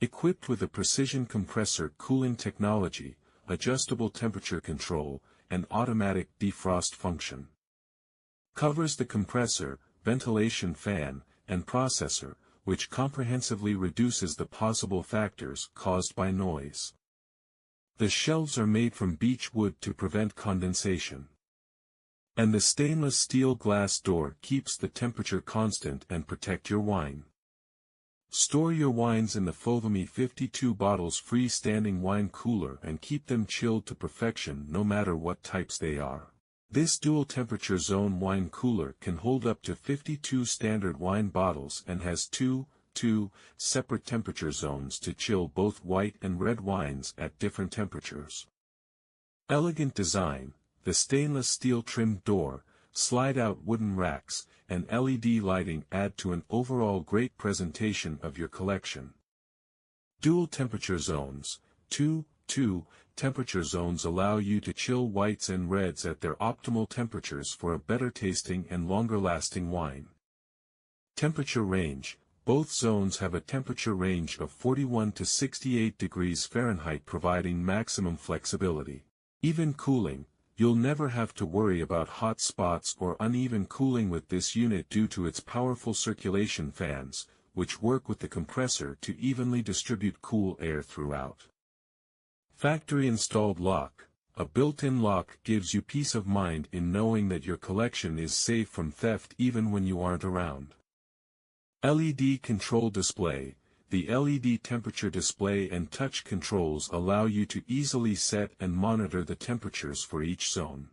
Equipped with a precision compressor cooling technology, adjustable temperature control, and automatic defrost function. Covers the compressor, ventilation fan, and processor, which comprehensively reduces the possible factors caused by noise. The shelves are made from beech wood to prevent condensation. And the stainless steel glass door keeps the temperature constant and protect your wine. Store your wines in the FOVOMI 52 bottles freestanding wine cooler and keep them chilled to perfection no matter what types they are. This dual temperature zone wine cooler can hold up to 52 standard wine bottles and has two separate temperature zones to chill both white and red wines at different temperatures. Elegant design, the stainless steel trimmed door, slide-out wooden racks, and LED lighting add to an overall great presentation of your collection. Dual temperature zones, two temperature zones allow you to chill whites and reds at their optimal temperatures for a better tasting and longer lasting wine. Temperature range, both zones have a temperature range of 41 to 68 degrees Fahrenheit providing maximum flexibility. Even cooling, you'll never have to worry about hot spots or uneven cooling with this unit due to its powerful circulation fans, which work with the compressor to evenly distribute cool air throughout. Factory-installed lock, a built-in lock gives you peace of mind in knowing that your collection is safe from theft even when you aren't around. LED control display, the LED temperature display and touch controls allow you to easily set and monitor the temperatures for each zone.